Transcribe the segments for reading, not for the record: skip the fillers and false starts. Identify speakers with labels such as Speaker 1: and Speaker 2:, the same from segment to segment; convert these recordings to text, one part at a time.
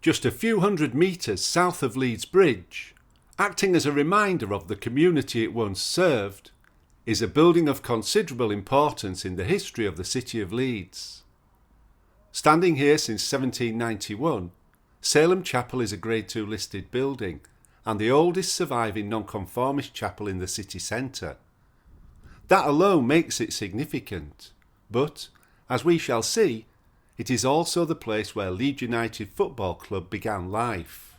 Speaker 1: just a few hundred metres south of Leeds Bridge, acting as a reminder of the community it once served, is a building of considerable importance in the history of the city of Leeds. Standing here since 1791, Salem Chapel is a Grade 2 listed building and the oldest surviving non-conformist chapel in the city centre. That alone makes it significant, but, as we shall see, it is also the place where Leeds United Football Club began life.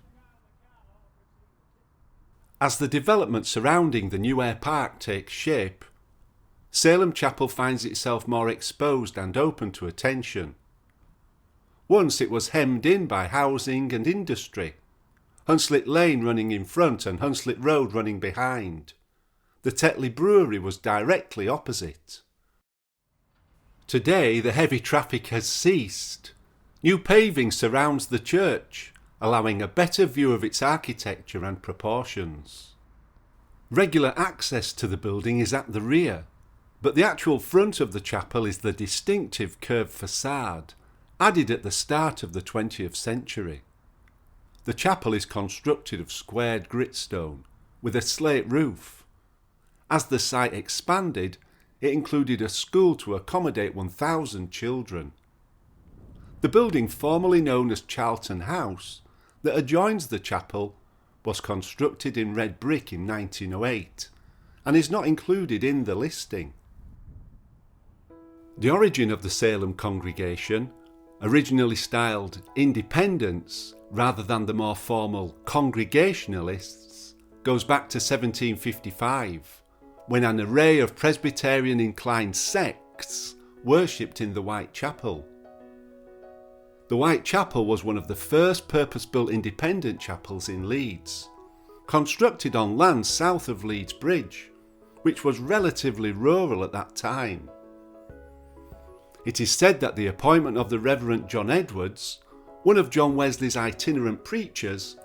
Speaker 1: As the development surrounding the new Aire Park takes shape, Salem Chapel finds itself more exposed and open to attention. Once it was hemmed in by housing and industry, Hunslet Lane running in front and Hunslet Road running behind. The Tetley Brewery was directly opposite. Today the heavy traffic has ceased. New paving surrounds the church, allowing a better view of its architecture and proportions. Regular access to the building is at the rear, but the actual front of the chapel is the distinctive curved facade, added at the start of the 20th century. The chapel is constructed of squared gritstone, with a slate roof. As the site expanded, it included a school to accommodate 1,000 children. The building formerly known as Charlton House, that adjoins the chapel, was constructed in red brick in 1908 and is not included in the listing. The origin of the Salem congregation, originally styled Independents rather than the more formal Congregationalists, goes back to 1755, when an array of Presbyterian-inclined sects worshipped in the White Chapel. The White Chapel was one of the first purpose-built independent chapels in Leeds, constructed on land south of Leeds Bridge, which was relatively rural at that time. It is said that the appointment of the Reverend John Edwards, one of John Wesley's itinerant preachers,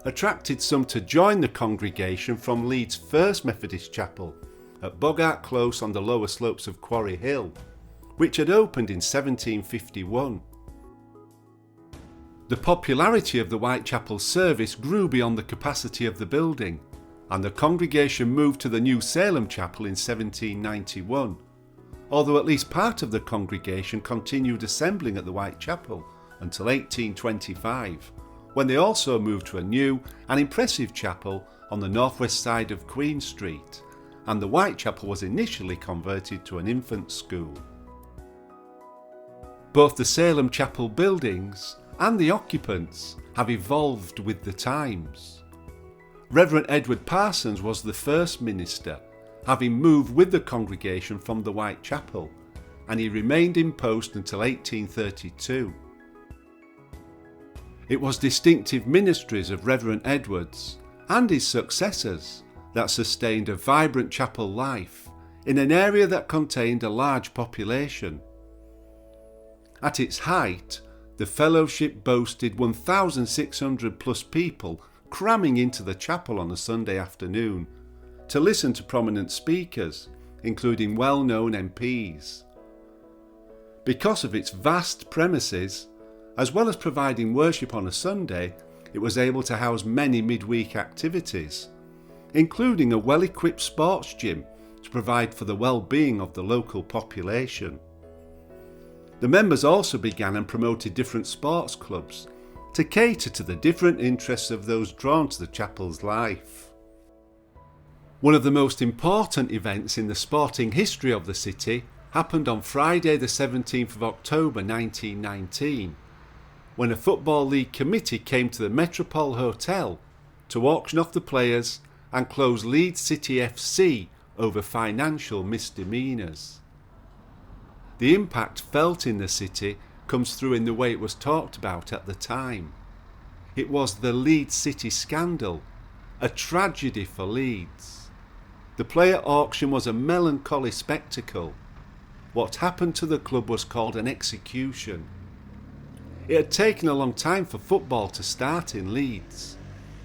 Speaker 1: attracted some to join the congregation from Leeds' First Methodist Chapel at Bogart Close on the lower slopes of Quarry Hill, which had opened in 1751. The popularity of the Whitechapel service grew beyond the capacity of the building, and the congregation moved to the new Salem Chapel in 1791, although at least part of the congregation continued assembling at the Whitechapel until 1825, when they also moved to a new and impressive chapel on the northwest side of Queen Street, and the Whitechapel was initially converted to an infant school. Both the Salem Chapel buildings and the occupants have evolved with the times. Reverend Edward Parsons was the first minister, having moved with the congregation from the Whitechapel, and he remained in post until 1832. It was distinctive ministries of Reverend Edwards and his successors that sustained a vibrant chapel life in an area that contained a large population. At its height, the fellowship boasted 1,600 plus people cramming into the chapel on a Sunday afternoon to listen to prominent speakers, including well-known MPs. Because of its vast premises, as well as providing worship on a Sunday, it was able to house many midweek activities, including a well-equipped sports gym to provide for the well-being of the local population. The members also began and promoted different sports clubs to cater to the different interests of those drawn to the chapel's life. One of the most important events in the sporting history of the city happened on Friday the 17th of October 1919, when a Football League committee came to the Metropole Hotel to auction off the players and close Leeds City FC over financial misdemeanours. The impact felt in the city comes through in the way it was talked about at the time. It was the Leeds City scandal, a tragedy for Leeds. The player auction was a melancholy spectacle. What happened to the club was called an execution. It had taken a long time for football to start in Leeds,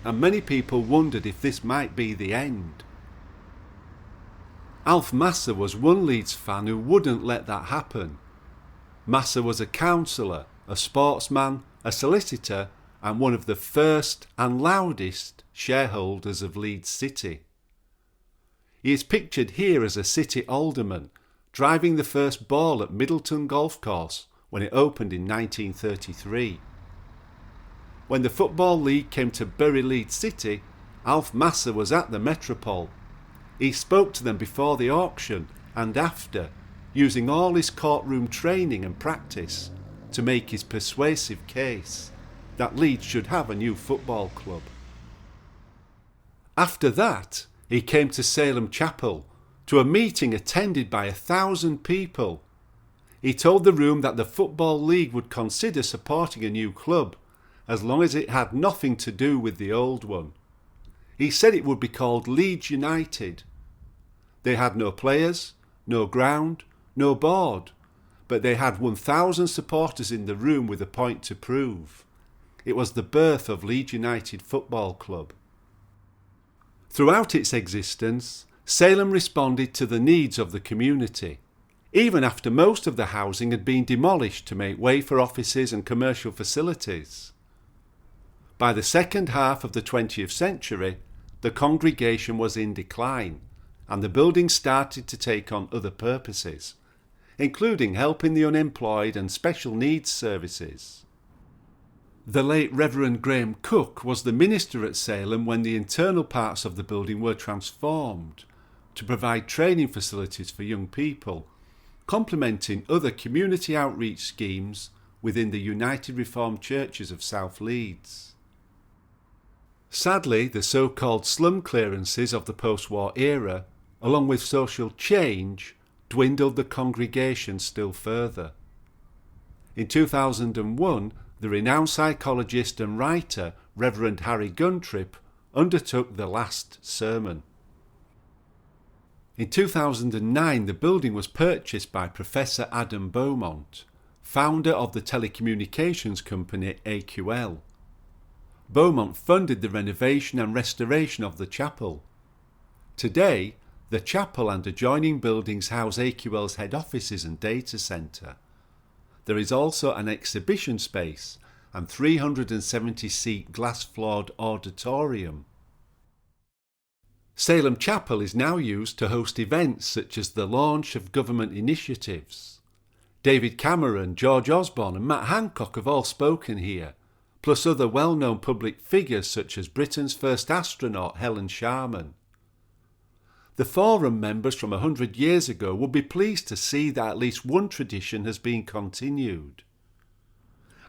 Speaker 1: and many people wondered if this might be the end. Alf Masser was one Leeds fan who wouldn't let that happen. Masser was a counsellor, a sportsman, a solicitor, and one of the first and loudest shareholders of Leeds City. He is pictured here as a city alderman, driving the first ball at Middleton Golf Course when it opened in 1933. When the Football League came to Bury Leeds City, Alf Masser was at the Metropole. He spoke to them before the auction and after, using all his courtroom training and practice to make his persuasive case that Leeds should have a new football club. After that, he came to Salem Chapel, to a meeting attended by 1,000 people. He told the room that the Football League would consider supporting a new club, as long as it had nothing to do with the old one. He said it would be called Leeds United. They had no players, no ground, no board, but they had 1,000 supporters in the room with a point to prove. It was the birth of Leeds United Football Club. Throughout its existence, Salem responded to the needs of the community, even after most of the housing had been demolished to make way for offices and commercial facilities. By the second half of the 20th century, the congregation was in decline, and the building started to take on other purposes, including helping the unemployed and special needs services. The late Reverend Graham Cook was the minister at Salem when the internal parts of the building were transformed to provide training facilities for young people, complementing other community outreach schemes within the United Reformed Churches of South Leeds. Sadly, the so-called slum clearances of the post-war era, along with social change, dwindled the congregation still further. In 2001, the renowned psychologist and writer Reverend Harry Guntrip undertook the last sermon. In 2009, the building was purchased by Professor Adam Beaumont, founder of the telecommunications company AQL. Beaumont funded the renovation and restoration of the chapel. Today, the chapel and adjoining buildings house AQL's head offices and data centre. There is also an exhibition space and 370-seat glass-floored auditorium. Salem Chapel is now used to host events such as the launch of government initiatives. David Cameron, George Osborne and Matt Hancock have all spoken here, plus other well-known public figures such as Britain's first astronaut Helen Sharman. The forum members from 100 years ago would be pleased to see that at least one tradition has been continued.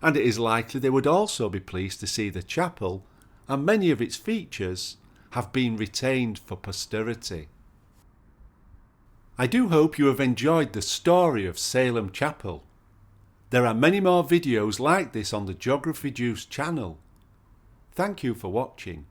Speaker 1: And it is likely they would also be pleased to see the chapel and many of its features have been retained for posterity. I do hope you have enjoyed the story of Salem Chapel. There are many more videos like this on the Geography Juice channel. Thank you for watching.